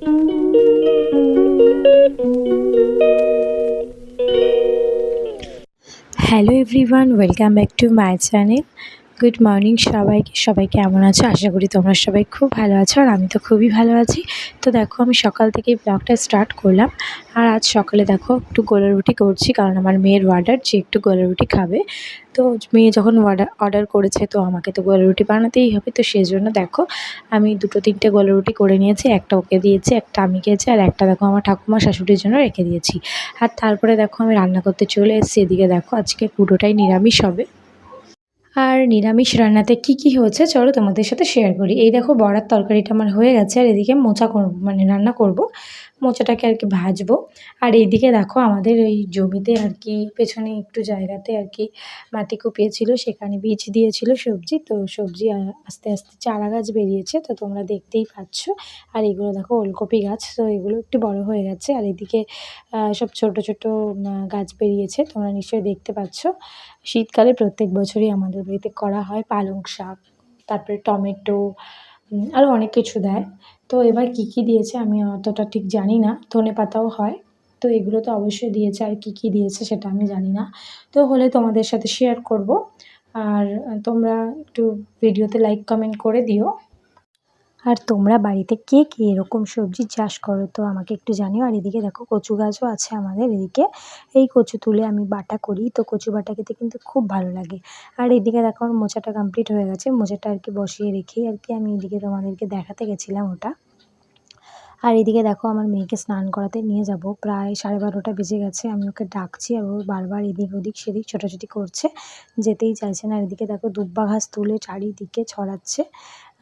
Hello everyone, welcome back to my channel. Good morning সবাইকে। সবাই কেমন আছো? আশা করি তোমরা সবাই খুব ভালো আছো, আর আমি তো খুবই ভালো আছি। তো দেখো, আমি সকাল থেকেই ব্লগটা স্টার্ট করলাম। আর আজ সকালে দেখো একটু গোলা রুটি করছি, কারণ আমার মেয়ের অর্ডার যে একটু গোলা রুটি খাবে। তো মেয়ে যখন অর্ডার করেছে, তো আমাকে তো গোলা রুটি বানাতেই হবে। তো সেই জন্য দেখো আমি 2-3টে গোলা রুটি করে নিয়েছি। একটা ওকে দিয়েছি, একটা আমি খেয়েছি, আর একটা দেখো আমার ঠাকুমা শাশুড়ির জন্য রেখে দিয়েছি। আর তারপরে দেখো আমি রান্না করতে চলে এসেছি। এদিকে দেখো আজকে পুরোটাই নিরামিষ হবে। আর নিরামিষ রান্নাতে কি হয়েছে চলো তোমাদের সাথে শেয়ার করি। এই দেখো বড়ার তরকারিটা আমার হয়ে গেছে, আর এদিকে মোচা করব, মানে রান্না করব। মোচাটাকে আর কি ভাজবো। আর এইদিকে দেখো আমাদের ওই জমিতে আর কি পেছনে একটু জায়গাতে আর কি মাটি কুপিয়েছিল, সেখানে বীজ দিয়েছিল সবজি। তো সবজি আস্তে আস্তে চারা গাছ বেরিয়েছে, তো তোমরা দেখতেই পাচ্ছ। আর এগুলো দেখো ওলকপি গাছ, তো এগুলো একটু বড় হয়ে গেছে। আর এদিকে সব ছোট ছোট গাছ বেরিয়েছে, তোমরা নিশ্চয়ই দেখতে পাচ্ছ। শীতকালে প্রত্যেক বছরই আমাদের বাড়িতে করা হয় পালং শাক, তারপরে টমেটো, আরও অনেক কিছু দেয়। তো এবার কি দিয়েছে আমি অতটা ঠিক জানি না। ধনেপাতাও হয়। তো এগুলো তো অবশ্যই দিয়েছে, আর কি দিয়েছে সেটা আমি জানি না। তো হলে তোমাদের সাথে শেয়ার করব। আর তোমরা একটু ভিডিওতে লাইক কমেন্ট করে দিও। আর তোমরা বাড়িতে কে এরকম সবজি চাষ করো তো আমাকে একটু জানিও। আর এদিকে দেখো কচু গাছও আছে আমাদের এদিকে। এই কচু তুলে আমি বাটা করি, তো কচু বাটা খেতে কিন্তু খুব ভালো লাগে। আর এদিকে দেখো আমার মোচাটা কমপ্লিট হয়ে গেছে। মোচাটা আর কি বসিয়ে রেখেই আর কি আমি এদিকে তোমাদেরকে দেখাতে গেছিলাম ওটা। আর এদিকে দেখো আমার মেয়েকে স্নান করাতে নিয়ে যাব, প্রায় 12:30 বেজে গেছে। আমি ওকে ডাকছি, আর ও বারবার এদিক ওদিক সেদিক ছোটাছুটি করছে, যেতেই চাইছে না। আর এদিকে দেখো দুব্বা ঘাস তুলে চারিদিকে ছড়াচ্ছে।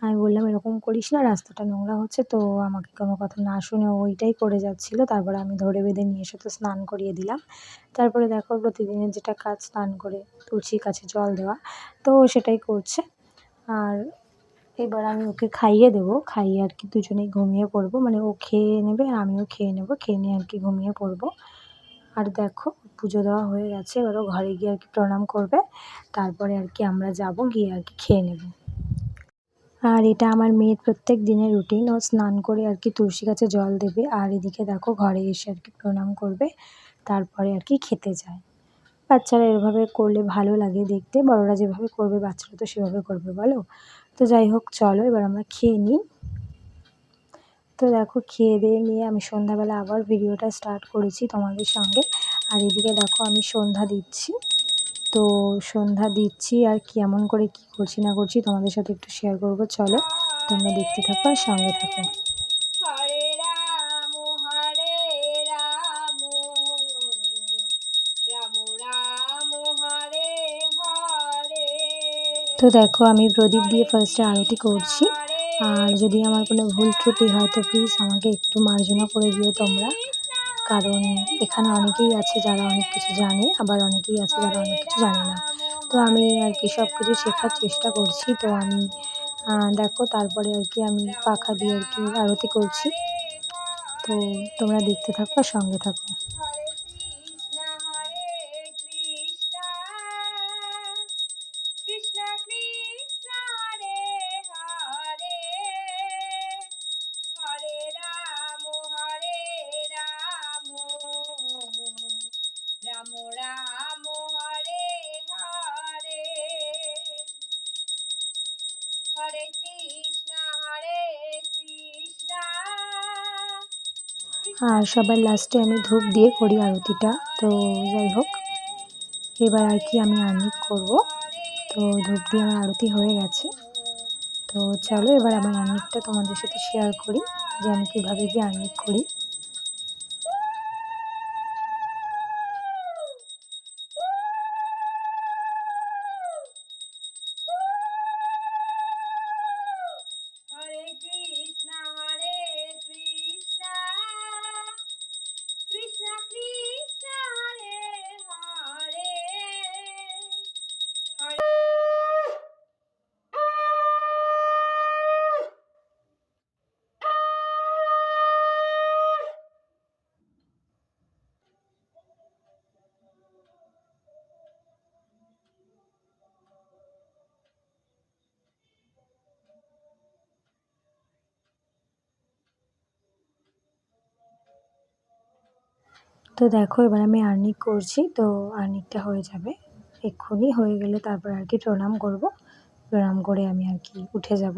আমি বললাম এরকম করিস না, রাস্তাটা নোংরা হচ্ছে। তো আমাকে কোনো কথা না শুনে ও ওইটাই করে যাচ্ছিলো। তারপরে আমি ধরে বেঁধে নিয়ে এসে তো স্নান করিয়ে দিলাম। তারপরে দেখো প্রতিদিনের যেটা কাজ, স্নান করে তুলসীর কাছে জল দেওয়া, তো ও সেটাই করছে। আর এবার আমি ওকে খাইয়ে দেবো, খাইয়ে আর কি দুজনেই ঘুমিয়ে পড়বো। মানে ও খেয়ে নেবে আর আমিও খেয়ে নেবো, খেয়ে নিয়ে আর কি ঘুমিয়ে পড়বো। আর দেখো পুজো দেওয়া হয়ে গেছে, এবার ও ঘরে গিয়ে আর কি প্রণাম করবে। তারপরে আর কি আমরা যাবো, গিয়ে আর কি খেয়ে নেবো। আর এটা আমার মেয়ের প্রত্যেক দিনের রুটিন। ও স্নান করে আর কি তুলসী গাছে জল দেবে, আর এদিকে দেখো ঘরে এসে আর কি প্রণাম করবে, তারপরে আর কি খেতে যায়। বাচ্চারা এভাবে করলে ভালো লাগে দেখতে। বড়রা যেভাবে করবে বাচ্চারা তো সেভাবে করবে, বলো? তো যাই হোক, চলো এবার আমরা খেয়ে নিই। তো দেখো খেয়ে দিয়ে নিয়ে আমি সন্ধ্যাবেলা আবার ভিডিওটা স্টার্ট করেছি তোমাদের সঙ্গে। আর এদিকে দেখো আমি সন্ধ্যা দিচ্ছি। তো সন্ধ্যা দিচ্ছি, আর কেমন করে কি করছি না করছি তোমাদের সাথে একটু শেয়ার করবো। চলো তোমরা দেখতে থাকো আর সঙ্গে থাকো। হরে রাম হরে রাম, রাম রাম হরে হরে। তো দেখো আমি প্রদীপ দিয়ে ফার্স্টে আরতি করছি। আর যদি আমার কোনো ভুল ত্রুটি হয় তো প্লিজ আমাকে একটু মার্জনা করে দিও তোমরা, কারণ এখানে অনেকেই আছে যারা অনেক কিছু জানে, আবার অনেকেই আছে যারা অনেক কিছু জানে না। তো আমি আর কি সব কিছু শেখার চেষ্টা করছি। তো আমি দেখো তারপরে আর কি আমি পাখা দিয়ে আর কি আরতি করছি। তো তোমরা দেখতে থাকো আর সঙ্গে থাকো। কৃষ্ণ কৃষ্ণ হরে হরে, হরে রাম রাম রাম হরে হরে, হরে কৃষ্ণ আর সবার লাস্টে আমি ধূপ দিয়ে করি আরতিটা। তো যাই হোক, এবার আর কি আমি আরতি করব। তো ধূপ দিয়ে আমার আরতি হয়ে গেছে। তো চলো এবার আমার আর্নিকটা তোমাদের সাথে শেয়ার করি, যে আমি কীভাবে কি আর্নিক করি। হরে কৃষ্ণ কৃষ্ণ কৃষ্ণ হরে হরে, হরে তো দেখো এবার আমি আর্নিক করছি, তো আর্নিকটা হয়ে যাবে এক্ষুনি, হয়ে গেলে তারপর আর কি প্রণাম করব, প্রণাম করে আমি আর কি উঠে যাব।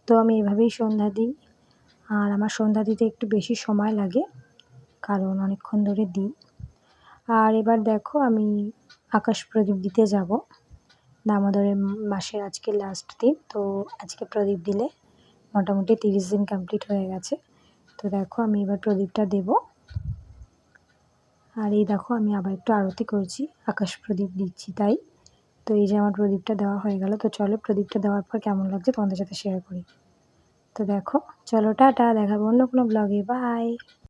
তো আমি এভাবেই সন্ধ্যা দিই, আর আমার সন্ধ্যা দিতে একটু বেশি সময় লাগে কারণ অনেকক্ষণ ধরে দিই। আর এবার দেখো আমি আকাশ প্রদীপ দিতে যাব, দামোদরের মাসের আজকে লাস্ট দিন, তো আজকে প্রদীপ দিলে মোটামুটি 30 দিন কমপ্লিট হয়ে গেছে। তো দেখো আমি এবার প্রদীপটা দেব, আর এই দেখো আমি আবার একটু আরতি করছি, আকাশ প্রদীপ দিচ্ছি তাই। তো এই যে আমার প্রদীপটা দেওয়া হয়ে গেল, তো চলো প্রদীপটা দেওয়ার পর কেমন লাগছে তোমাদের সাথে শেয়ার করি। তো দেখো, চলো টাটা, দেখাবো অন্য কোনো ব্লগে, বাই।